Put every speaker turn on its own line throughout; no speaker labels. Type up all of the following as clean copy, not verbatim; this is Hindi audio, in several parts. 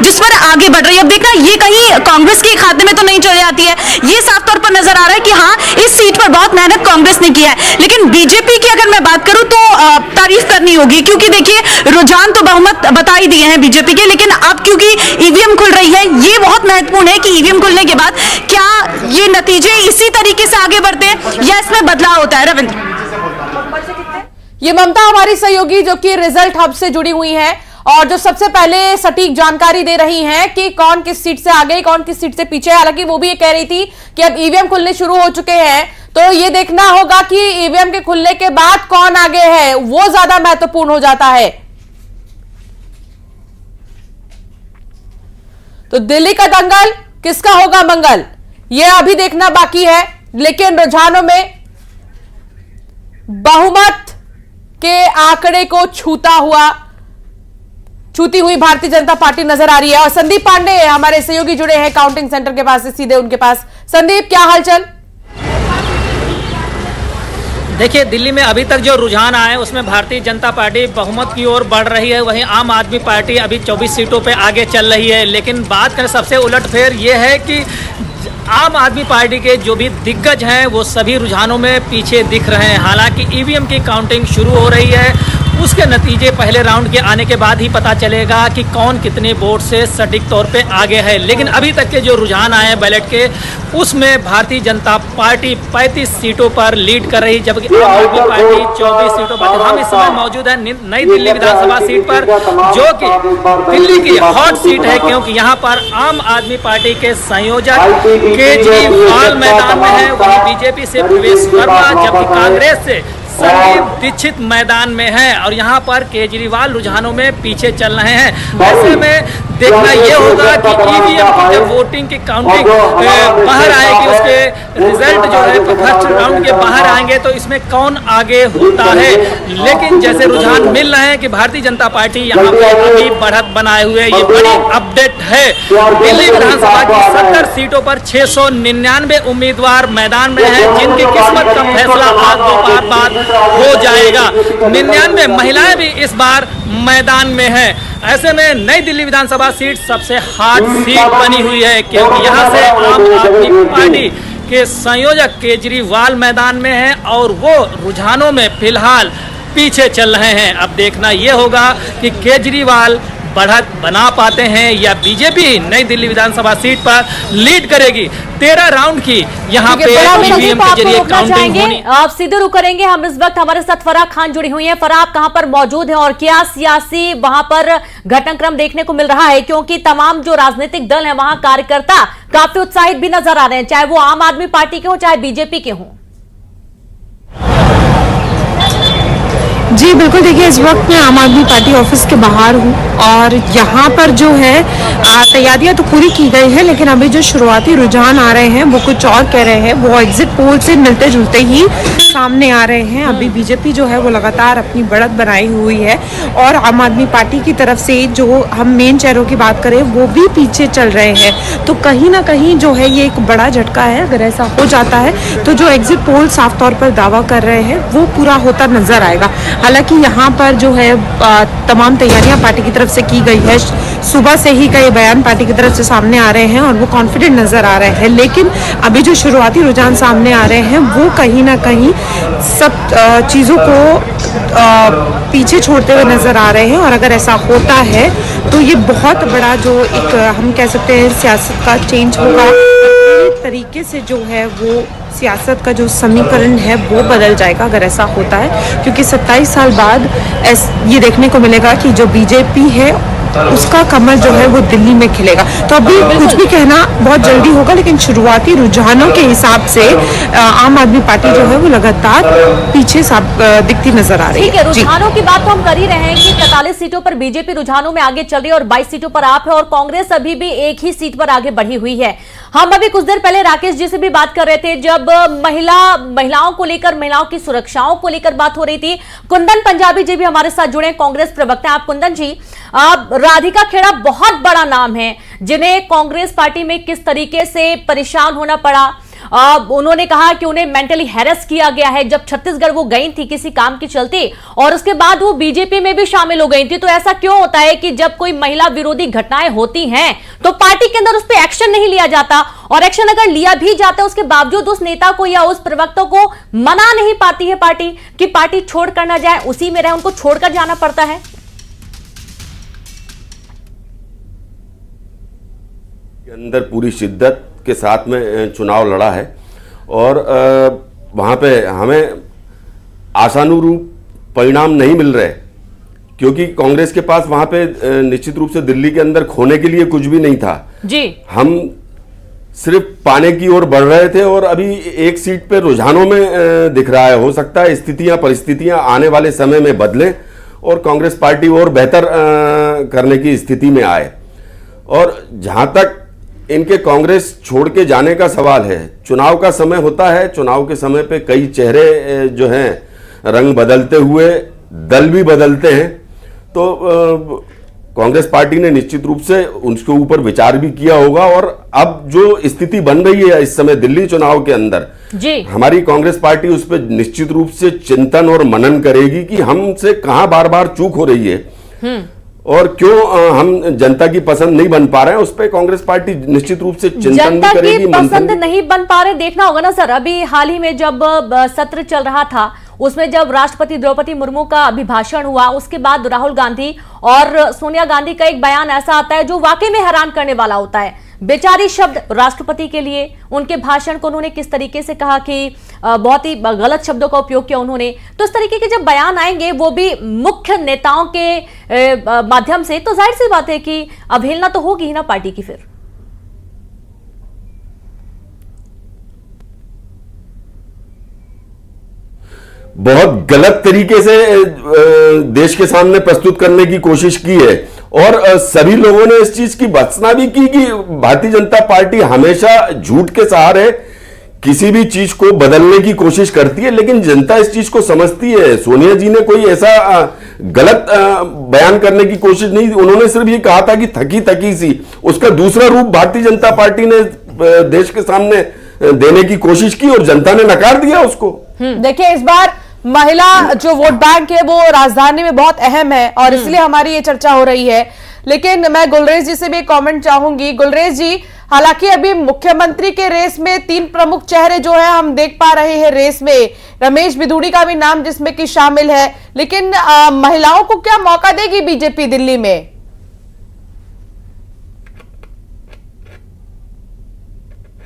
जिस पर आगे बढ़ रही है। अब देखना ये कहीं कांग्रेस के खाते में तो नहीं चले आती है, ये साफ तौर पर नजर आ रहा है कि हाँ इस सीट पर बहुत मेहनत कांग्रेस ने किया है। लेकिन बीजेपी की अगर मैं बात करूं तो तारीफ करनी होगी, क्योंकि देखिए रुझान तो बहुमत बता ही दिए हैं बीजेपी के, लेकिन अब क्योंकि ईवीएम खुल रही है, ये बहुत महत्वपूर्ण है कि ईवीएम खुलने के बाद क्या ये नतीजे इसी तरीके से आगे बढ़ते हैं या इसमें बदलाव होता है। रविंद्र,
ये ममता हमारी सहयोगी जो कि रिजल्ट हब से जुड़ी हुई है और जो सबसे पहले सटीक जानकारी दे रही हैं कि कौन किस सीट से आगे कौन किस सीट से पीछे। हालांकि वो भी ये कह रही थी कि अब ईवीएम खुलने शुरू हो चुके हैं, तो ये देखना होगा कि ईवीएम के खुलने के बाद कौन आगे है, वो ज्यादा महत्वपूर्ण हो जाता है। तो दिल्ली का दंगल किसका होगा मंगल, यह अभी देखना बाकी है। लेकिन रुझानों में बहुमत के आंकड़े को छूती हुई भारतीय जनता पार्टी नजर आ रही है। और संदीप पांडे हमारे सहयोगी जुड़े हैं काउंटिंग सेंटर के पास से, सीधे उनके पास। संदीप, क्या हालचाल?
देखिए, दिल्ली में अभी तक जो रुझान आए उसमें भारतीय जनता पार्टी बहुमत की ओर बढ़ रही है, वहीं आम आदमी पार्टी अभी 24 सीटों पे आगे चल रही है। लेकिन बात करें सबसे उलटफेर ये है कि आम आदमी पार्टी के जो भी दिग्गज हैं वो सभी रुझानों में पीछे दिख रहे हैं। हालांकि ईवीएम की काउंटिंग शुरू हो रही है, उसके नतीजे पहले राउंड के आने के बाद ही पता चलेगा कि कौन कितने वोट से सटीक तौर पे आगे है। लेकिन अभी तक के जो रुझान आए हैं बैलेट के, उसमें भारतीय जनता पार्टी 35 सीटों पर लीड कर रही, जबकि आम आदमी पार्टी 24 सीटों पर। हम इस समय मौजूद है नई दिल्ली विधानसभा सीट पर, जो कि दिल्ली की हॉट सीट है, क्योंकि यहाँ पर आम आदमी पार्टी के संयोजक केजरीवाल मैदान में है, वहीं बीजेपी से प्रवेश वर्मा, जबकि कांग्रेस से संदीप दीक्षित मैदान में है। और यहाँ पर केजरीवाल रुझानों में पीछे चल रहे हैं। ऐसे में देखना यह होगा कि ईवीएम की जब वोटिंग की काउंटिंग बाहर आएगी, उसके रिजल्ट जो है फर्स्ट राउंड के बाहर आएंगे, तो इसमें कौन आगे होता है। लेकिन जैसे रुझान मिल रहे हैं कि भारतीय जनता पार्टी यहाँ पे अभी बढ़त बनाए हुए, ये बड़ी अपडेट है। दिल्ली विधानसभा की 70 सीटों पर 699 उम्मीदवार मैदान में हैं, जिनकी किस्मत का फैसला आज दोपहर बाद हो जाएगा। 99 महिलाएं भी इस बार मैदान में हैं। ऐसे में नई दिल्ली विधानसभा सीट सबसे हार्ड सीट बनी हुई है, क्योंकि यहां से आम आदमी पार्टी के संयोजक केजरीवाल मैदान में हैं और वो रुझानों में फिलहाल पीछे चल रहे हैं। अब देखना यह होगा कि केजरीवाल बढ़त बना पाते हैं या बीजेपी नई दिल्ली विधानसभा सीट पर लीड करेगी। 13 राउंड की यहाँ पे ईवीएम के जरिए काउंटिंग होनी।
आप सीधे रुक करेंगे। हम इस वक्त हमारे साथ फराह खान जुड़ी हुई हैं। फराह, आप कहां पर मौजूद हैं और क्या सियासी वहां पर घटनाक्रम देखने को मिल रहा है, क्योंकि तमाम जो राजनीतिक दल है वहां कार्यकर्ता काफी उत्साहित भी नजर आ रहे हैं, चाहे वो आम आदमी पार्टी के हो चाहे बीजेपी के हों।
जी बिल्कुल, देखिए इस वक्त मैं आम आदमी पार्टी ऑफिस के बाहर हूँ और यहाँ पर जो है तैयारियां तो पूरी की गई है, लेकिन अभी जो शुरुआती रुझान आ रहे हैं वो कुछ और कह रहे हैं। वो एग्जिट पोल से मिलते जुलते ही सामने आ रहे हैं। अभी बीजेपी जो है वो लगातार अपनी बढ़त बनाई हुई है और आम आदमी पार्टी की तरफ से जो हम मेन चेहरों की बात करें वो भी पीछे चल रहे हैं। तो कहीं ना कहीं जो है ये एक बड़ा झटका है। अगर ऐसा हो जाता है तो जो एग्जिट पोल साफ तौर पर दावा कर रहे हैं वो पूरा होता नजर आएगा। हालांकि यहाँ पर जो है तमाम तैयारियां पार्टी की तरफ से की गई है। सुबह से ही कई बयान पार्टी की तरफ से सामने आ रहे हैं और वो कॉन्फिडेंट नजर आ रहे हैं, लेकिन अभी जो शुरुआती रुझान सामने आ रहे हैं वो कहीं ना कहीं सब चीज़ों को पीछे छोड़ते हुए नजर आ रहे हैं। और अगर ऐसा होता है तो ये बहुत बड़ा जो एक हम कह सकते हैं सियासत का चेंज होगा। तरीके से जो है वो सियासत का जो समीकरण है वो बदल जाएगा अगर ऐसा होता है, क्योंकि 27 साल बाद ये देखने को मिलेगा कि जो बीजेपी है उसका कमर जो है वो दिल्ली में खिलेगा। तो अभी कुछ भी कहना बहुत जल्दी होगा, लेकिन शुरुआती रुझानों के हिसाब से आम आदमी पार्टी जो है वो लगातार पीछे दिखती नजर आ रही है।
रुझानों की बात तो हम कर ही रहे हैं कि 43 सीटों पर बीजेपी रुझानों में आगे चल रही है और 22 सीटों पर आप है और कांग्रेस अभी भी एक ही सीट पर आगे बढ़ी हुई है। हम अभी कुछ देर पहले राकेश जी से भी बात कर रहे थे, जब महिलाओं को लेकर, महिलाओं की सुरक्षाओं को लेकर बात हो रही थी। कुंदन पंजाबी जी भी हमारे साथ जुड़े, कांग्रेस प्रवक्ता। आप कुंदन जी, राधिका खेड़ा बहुत बड़ा नाम है जिन्हें कांग्रेस पार्टी में किस तरीके से परेशान होना पड़ा उन्होंने कहा कि उन्हें मेंटली हैरेस किया गया है जब छत्तीसगढ़ वो गई थी किसी काम के चलते, और उसके बाद वो बीजेपी में भी शामिल हो गई थी। तो ऐसा क्यों होता है कि जब कोई महिला विरोधी घटनाएं होती हैं तो पार्टी के अंदर उस पर एक्शन नहीं लिया जाता, और एक्शन अगर लिया भी जाता है उसके बावजूद उस नेता को या उस प्रवक्ता को मना नहीं पाती है पार्टी कि पार्टी छोड़कर ना जाए, उसी में रहे, उनको छोड़कर जाना पड़ता है।
के अंदर पूरी शिद्दत के साथ में चुनाव लड़ा है और वहाँ पे हमें आशानुरूप परिणाम नहीं मिल रहे, क्योंकि कांग्रेस के पास वहाँ पे निश्चित रूप से दिल्ली के अंदर खोने के लिए कुछ भी नहीं था
जी।
हम सिर्फ पाने की ओर बढ़ रहे थे और अभी एक सीट पे रुझानों में दिख रहा है। हो सकता है स्थितियां परिस्थितियां आने वाले समय में बदलें और कांग्रेस पार्टी और बेहतर करने की स्थिति में आए। और जहां तक इनके कांग्रेस छोड़ के जाने का सवाल है, चुनाव का समय होता है, चुनाव के समय पे कई चेहरे जो हैं रंग बदलते हुए दल भी बदलते हैं, तो कांग्रेस पार्टी ने निश्चित रूप से उनके ऊपर विचार भी किया होगा। और अब जो स्थिति बन रही है इस समय दिल्ली चुनाव के अंदर
जी,
हमारी कांग्रेस पार्टी उस पर निश्चित रूप से चिंतन और मनन करेगी कि हमसे कहां बार बार चूक हो रही है और क्यों हम जनता की पसंद नहीं बन पा रहे हैं। उस पर कांग्रेस पार्टी निश्चित रूप से चिंतन
जनता
भी करेगी,
की पसंद नहीं बन पा रहे। देखना होगा ना सर, अभी हाल ही में जब सत्र चल रहा था उसमें जब राष्ट्रपति द्रौपदी मुर्मू का अभिभाषण हुआ, उसके बाद राहुल गांधी और सोनिया गांधी का एक बयान ऐसा आता है जो वाकई में हैरान करने वाला होता है। बेचारी शब्द राष्ट्रपति के लिए, उनके भाषण को उन्होंने किस तरीके से कहा कि बहुत ही गलत शब्दों का उपयोग किया उन्होंने। तो इस तरीके के जब बयान आएंगे वो भी मुख्य नेताओं के माध्यम से, तो जाहिर सी बात है कि अवहेलना तो होगी ही ना पार्टी की। फिर
बहुत गलत तरीके से देश के सामने प्रस्तुत करने की कोशिश की है और सभी लोगों ने इस चीज की भर्त्सना भी की कि भारतीय जनता पार्टी हमेशा झूठ के सहारे किसी भी चीज को बदलने की कोशिश करती है, लेकिन जनता इस चीज को समझती है। सोनिया जी ने कोई ऐसा गलत बयान करने की कोशिश नहीं, उन्होंने सिर्फ ये कहा था कि थकी थकी सी, उसका दूसरा रूप भारतीय जनता पार्टी ने देश के सामने देने की कोशिश की और जनता ने नकार दिया उसको।
देखिए, इस बार महिला जो वोट बैंक है वो राजधानी में बहुत अहम है और इसलिए हमारी ये चर्चा हो रही है। लेकिन मैं गुलरेज जी से भी एक कमेंट चाहूंगी। गुलरेज जी, हालांकि अभी मुख्यमंत्री के रेस में 3 प्रमुख चेहरे जो है हम देख पा रहे हैं रेस में, रमेश बिधूड़ी का भी नाम जिसमें कि शामिल है, लेकिन महिलाओं को क्या मौका देगी बीजेपी दिल्ली में?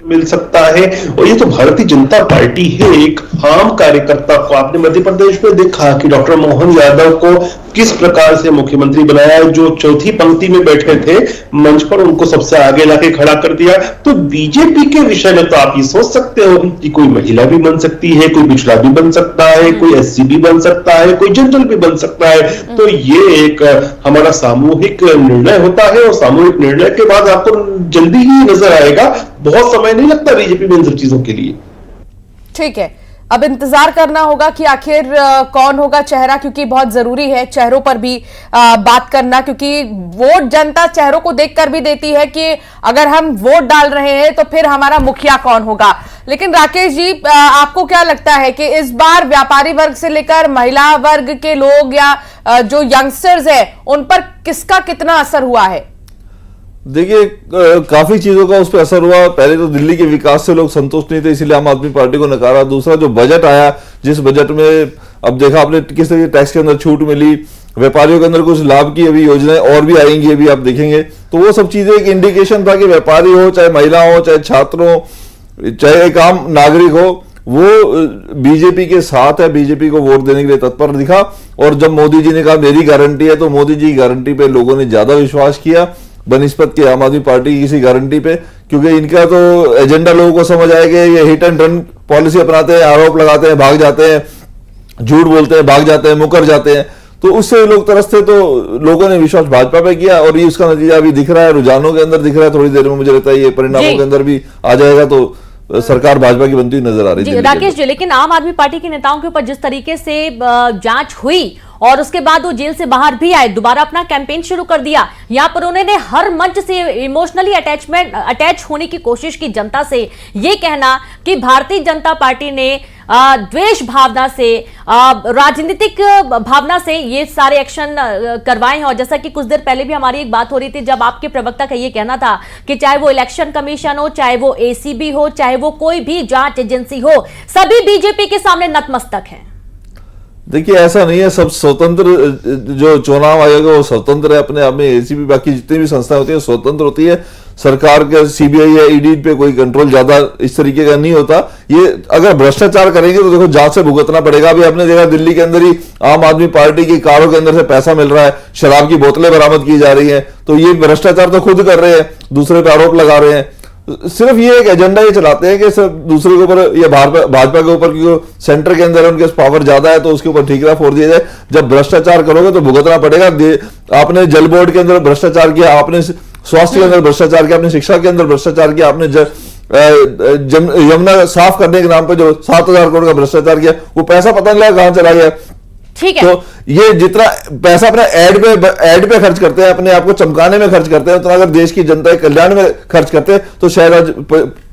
मिल सकता है। और ये तो भारतीय जनता पार्टी है, एक आम कार्यकर्ता को आपने मध्य प्रदेश में देखा कि डॉक्टर मोहन यादव को किस प्रकार से मुख्यमंत्री बनाया, जो चौथी पंक्ति में बैठे थे मंच पर उनको सबसे आगे लाके खड़ा कर दिया। तो बीजेपी के विषय में तो आप ये सोच सकते हो कि कोई महिला भी बन सकती है, कोई पिछड़ा भी बन सकता है, कोई एससी भी बन सकता है, कोई जनरल भी बन सकता है। तो ये एक हमारा सामूहिक निर्णय होता है और सामूहिक निर्णय के बाद आपको जल्दी ही नजर आएगा, बहुत समय नहीं लगता बीजेपी में इन सब चीजों के लिए।
ठीक है, अब इंतजार करना होगा कि आखिर कौन होगा चेहरा, क्योंकि बहुत जरूरी है चेहरों पर भी बात करना, क्योंकि वोट जनता चेहरों को देखकर भी देती है कि अगर हम वोट डाल रहे हैं तो फिर हमारा मुखिया कौन होगा। लेकिन राकेश जी, आपको क्या लगता है कि इस बार व्यापारी वर्ग से लेकर महिला वर्ग के लोग या जो यंगस्टर्स है उन पर किसका कितना असर हुआ है?
देखिए, काफी चीजों का उस पर असर हुआ। पहले तो दिल्ली के विकास से लोग संतुष्ट नहीं थे, इसीलिए आम आदमी पार्टी को नकारा। दूसरा, जो बजट आया, जिस बजट में अब देखा आपने किस तरह टैक्स के अंदर छूट मिली, व्यापारियों के अंदर कुछ लाभ की अभी योजनाएं और भी आएंगी, अभी आप देखेंगे। तो वो सब चीजें एक इंडिकेशन था कि व्यापारी हो, चाहे महिला हो, चाहे छात्र हो, चाहे एक आम नागरिक हो, वो बीजेपी के साथ है, बीजेपी को वोट देने के लिए तत्पर दिखा। और जब मोदी जी ने कहा मेरी गारंटी है, तो मोदी जी की गारंटी पे लोगों ने ज्यादा विश्वास किया बनिस्पत के आम आदमी पार्टी की किसी गारंटी पे, क्योंकि इनका तो एजेंडा लोगों को समझ आया कि ये हिट एंड रन पॉलिसी अपनाते हैं, आरोप लगाते हैं, भाग जाते हैं, झूठ बोलते हैं, भाग जाते हैं, मुकर जाते हैं। तो उससे लोग तरसते, तो लोगों ने विश्वास भाजपा पे किया और ये उसका नतीजा अभी दिख रहा है, रुझानों के अंदर दिख रहा है। थोड़ी देर में मुझे लगता है ये परिणामों के अंदर भी आ जाएगा, तो सरकार भाजपा की बनती हुई नजर आ रही है।
राकेश जी, लेकिन आम आदमी पार्टी के नेताओं के ऊपर जिस तरीके से जांच हुई और उसके बाद वो जेल से बाहर भी आए, दोबारा अपना कैंपेन शुरू कर दिया। यहाँ पर उन्होंने हर मंच से इमोशनली अटैच होने की कोशिश की जनता से। ये कहना कि भारतीय जनता पार्टी ने द्वेष भावना से, राजनीतिक भावना से ये सारे एक्शन करवाए हैं। और जैसा कि कुछ देर पहले भी हमारी एक बात हो रही थी, जब आपके प्रवक्ता का ये कहना था कि चाहे वो इलेक्शन कमीशन हो, चाहे वो एसीबी हो, चाहे वो कोई भी जांच एजेंसी हो, सभी बीजेपी के सामने नतमस्तक हैं।
देखिए, ऐसा नहीं है, सब स्वतंत्र, जो चुनाव आयोग है वो स्वतंत्र है अपने आप में, एसीबी बाकी जितनी भी संस्थाएं होती है स्वतंत्र होती है। सरकार के सीबीआई या ईडी पे कोई कंट्रोल ज्यादा इस तरीके का नहीं होता। ये अगर भ्रष्टाचार करेंगे तो देखो जांच से भुगतना पड़ेगा। अभी आपने देखा दिल्ली के अंदर ही आम आदमी पार्टी की कारों के अंदर से पैसा मिल रहा है, शराब की बोतलें बरामद की जा रही हैं, तो ये भ्रष्टाचार तो खुद कर रहे हैं, दूसरे पे आरोप लगा रहे हैं। सिर्फ ये एक एजेंडा ये चलाते हैं कि सिर्फ दूसरे के ऊपर या भाजपा के ऊपर, क्योंकि सेंटर के अंदर उनके पावर ज्यादा है तो उसके ऊपर ठीकरा फोड़ दिया जाए। जब भ्रष्टाचार करोगे तो भुगतना पड़ेगा। आपने जल बोर्ड के अंदर भ्रष्टाचार किया, आपने स्वास्थ्य के अंदर भ्रष्टाचार किया, आपने शिक्षा के अंदर भ्रष्टाचार किया, आपने यमुना साफ करने के नाम पर जो 7,000 करोड़ का भ्रष्टाचार किया, वो पैसा पता नहीं लगा कहां चला गया।
ठीक है,
तो ये जितना पैसा अपने एड पे खर्च करते हैं, अपने आप को चमकाने में खर्च करते हैं, उतना अगर देश की जनता के कल्याण में खर्च करते हैं तो शायद आज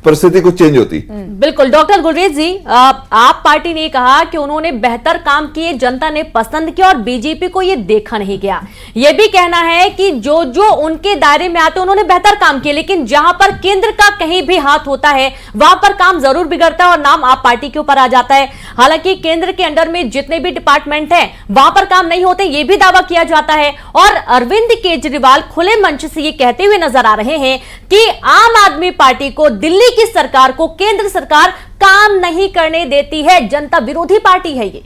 परिस्थिति कुछ चेंज होती।
बिल्कुल। डॉक्टर गुलरेज जी, आप पार्टी ने कहा कि उन्होंने बेहतर काम किए, जनता ने पसंद किया और बीजेपी को ये देखा नहीं गया। ये भी कहना है कि जो जो उनके दायरे में आते उन्होंने बेहतर काम किए, लेकिन जहां पर केंद्र का कहीं भी हाथ होता है वहां पर काम जरूर बिगड़ता है और नाम आप पार्टी के ऊपर आ जाता है। हालांकि केंद्र के अंडर में जितने भी डिपार्टमेंट हैं वहां पर काम नहीं होते, ये भी दावा किया जाता है। और अरविंद केजरीवाल खुले मंच से ये कहते हुए नजर आ रहे हैं कि आम आदमी पार्टी को, दिल्ली की सरकार को केंद्र सरकार काम नहीं करने देती है, जनता विरोधी पार्टी है ये।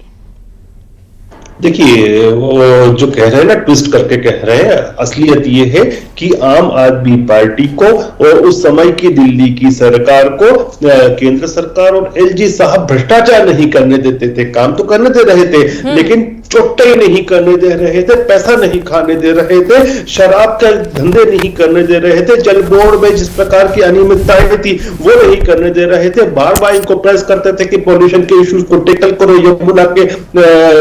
देखिए, वो जो कह रहे हैं ना, ट्विस्ट करके कह रहे हैं, असलियत ये है कि आम आदमी पार्टी को और उस समय की दिल्ली की सरकार को केंद्र सरकार और एलजी साहब भ्रष्टाचार नहीं करने देते थे। काम तो करने दे रहे थे लेकिन चोट्टे नहीं करने दे रहे थे, पैसा नहीं खाने दे रहे थे, शराब के धंधे नहीं करने दे रहे थे, जल बोर्ड में जिस प्रकार की अनियमितताएं थी वो नहीं करने दे रहे थे। बार बार इनको प्रेस करते थे कि पॉल्यूशन के इश्यूज को टेकल करो, यमुना के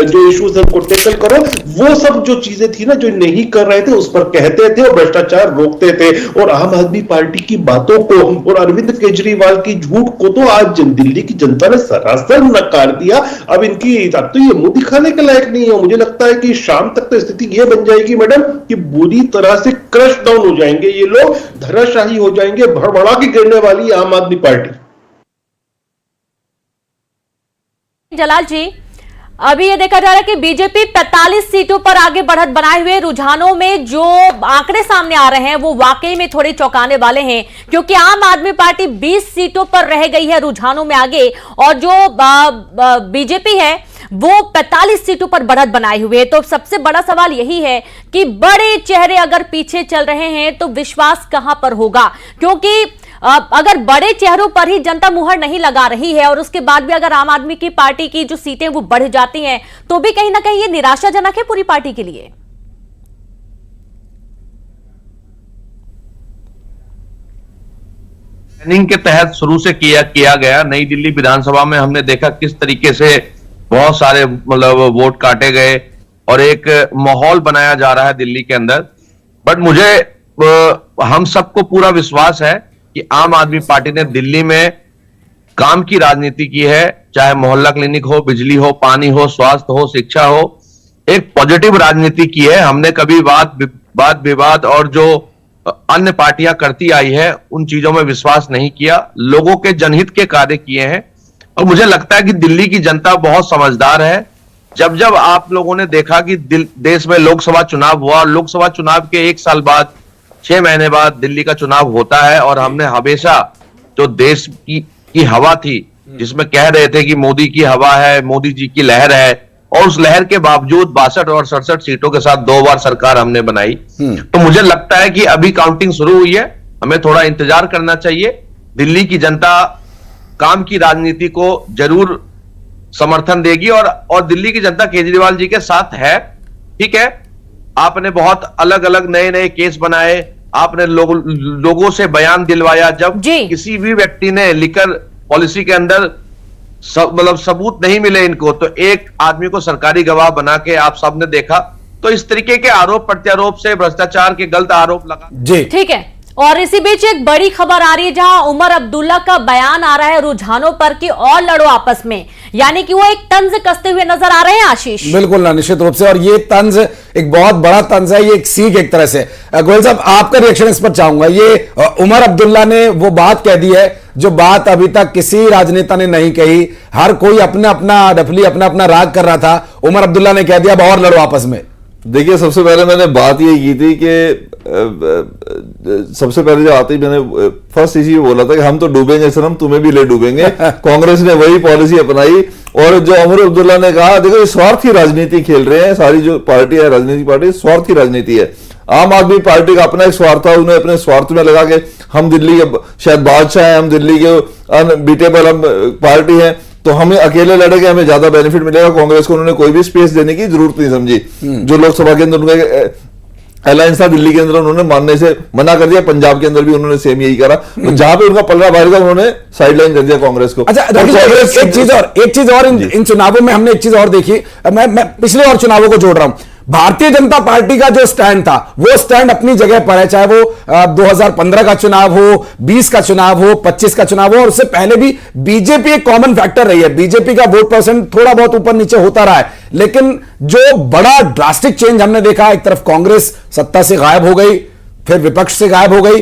जो इश्यूज है उनको टेकल करो। वो सब जो चीजें थी ना जो नहीं कर रहे थे उस पर कहते थे और भ्रष्टाचार रोकते थे। और आम आदमी पार्टी की बातों को और अरविंद केजरीवाल की झूठ को तो आज दिल्ली की जनता ने सरासर नकार दिया। अब इनकी अब तो ये मुंह दिखाने के लायक नहीं है। मुझे लगता है कि शाम तक तो स्थिति ये बन जाएगी मैडम कि बुरी तरह से क्रश डाउन हो जाएंगे ये लोग, धराशाही हो जाएंगे, भड़बड़ा के गिरने वाली आम आदमी पार्टी।
जलाल जी, अभी ये देखा जा रहा है कि बीजेपी 45 सीटों पर आगे बढ़त बनाए हुए, रुझानों में जो आंकड़े सामने आ रहे हैं वो वाकई में थोड़े चौंकाने वाले हैं, क्योंकि आम आदमी पार्टी 20 सीटों पर रह गई है रुझानों में आगे, और जो बीजेपी है वो 45 सीटों पर बढ़त बनाए हुए है। तो सबसे बड़ा सवाल यही है कि बड़े चेहरे अगर पीछे चल रहे हैं तो विश्वास कहां पर होगा, क्योंकि अगर बड़े चेहरों पर ही जनता मुहर नहीं लगा रही है और उसके बाद भी अगर आम आदमी की पार्टी की जो सीटें वो बढ़ जाती हैं तो भी कहीं ना कहीं ये निराशाजनक है पूरी पार्टी के लिए।
प्लानिंग के तहत शुरू से किया गया। नई दिल्ली विधानसभा में हमने देखा किस तरीके से बहुत सारे मतलब वोट काटे गए और एक माहौल बनाया जा रहा है दिल्ली के अंदर। बट मुझे हम सबको पूरा विश्वास है कि आम आदमी पार्टी ने दिल्ली में काम की राजनीति की है, चाहे मोहल्ला क्लिनिक हो, बिजली हो, पानी हो, स्वास्थ्य हो, शिक्षा हो, एक पॉजिटिव राजनीति की है। हमने कभी वाद विवाद और जो अन्य पार्टियां करती आई है उन चीजों में विश्वास नहीं किया, लोगों के जनहित के कार्य किए हैं। और मुझे लगता है कि दिल्ली की जनता बहुत समझदार है। जब जब आप लोगों ने देखा कि देश में लोकसभा चुनाव हुआ, लोकसभा चुनाव के 1 साल बाद 6 महीने बाद दिल्ली का चुनाव होता है, और हमने हमेशा जो देश की हवा थी जिसमें कह रहे थे कि मोदी की हवा है, मोदी जी की लहर है, और उस लहर के बावजूद 62 और 67 सीटों के साथ 2 बार सरकार हमने बनाई। तो मुझे लगता है कि अभी काउंटिंग शुरू हुई है, हमें थोड़ा इंतजार करना चाहिए। दिल्ली की जनता काम की राजनीति को जरूर समर्थन देगी और दिल्ली की जनता केजरीवाल जी के साथ है। ठीक है, आपने बहुत अलग अलग नए नए केस बनाए, आपने लोगों से बयान दिलवाया। जब किसी भी व्यक्ति ने लिकर पॉलिसी के अंदर मतलब सबूत नहीं मिले इनको, तो एक आदमी को सरकारी गवाह बना के आप सबने देखा। तो इस तरीके के आरोप प्रत्यारोप से, भ्रष्टाचार के गलत आरोप लगा
जी
ठीक है। और इसी बीच एक बड़ी खबर आ रही है जहां उमर अब्दुल्ला का बयान आ रहा है रुझानों पर कि और लड़ो आपस में, यानी कि वो एक तंज कसते हुए नजर आ रहे हैं आशीष।
बिल्कुल ना, निश्चित रूप से, और ये तंज एक बहुत बड़ा तंज है, ये एक सीख एक तरह से। गोयल साहब, आपका रिएक्शन इस पर चाहूंगा। ये उमर अब्दुल्ला ने वो बात कह दी है जो बात अभी तक किसी राजनेता ने नहीं कही। हर कोई अपना अपना डफली अपना अपना राग कर रहा था, उमर अब्दुल्ला ने कह दिया अब और लड़ो आपस में।
देखिए, सबसे पहले मैंने बात ये की थी कि सबसे पहले जो आती मैंने फर्स्ट इसी बोला था कि हम तो डूबेंगे सनम, तुम्हें भी ले डूबेंगे। कांग्रेस ने वही पॉलिसी अपनाई। और जो उमर अब्दुल्ला ने कहा, देखो ये स्वार्थी राजनीति खेल रहे हैं, सारी जो पार्टी है राजनीतिक पार्टी स्वार्थी राजनीति है। आम आदमी पार्टी का अपना एक स्वार्थ था, उन्हें अपने स्वार्थ में लगा के हम दिल्ली के शायद बादशाह हैं, हम दिल्ली के अनबीटेबल हम पार्टी हैं, तो हमें अकेले लड़ेंगे, हमें ज्यादा बेनिफिट मिलेगा। कांग्रेस को उन्होंने कोई भी स्पेस देने की जरूरत नहीं समझी। जो लोकसभा के अंदर उनके अलायंस था, दिल्ली के अंदर उन्होंने मानने से मना कर दिया। पंजाब के अंदर भी उन्होंने सेम यही करा। तो जहां पे उनका पलड़ा भारी था उन्होंने साइडलाइन कर दिया कांग्रेस को।
अच्छा, एक चीज और इन चुनावों में हमने एक चीज और देखी। मैं पिछले और चुनावों को जोड़ रहा हूं। भारतीय जनता पार्टी का जो स्टैंड था वो स्टैंड अपनी जगह पर है, चाहे वो 2015 का चुनाव हो, 20 का चुनाव हो, 25 का चुनाव हो, और उससे पहले भी बीजेपी एक कॉमन फैक्टर रही है। बीजेपी का वोट परसेंट थोड़ा बहुत ऊपर नीचे होता रहा है, लेकिन जो बड़ा ड्रास्टिक चेंज हमने देखा, एक तरफ कांग्रेस सत्ता से गायब हो गई, फिर विपक्ष से गायब हो गई,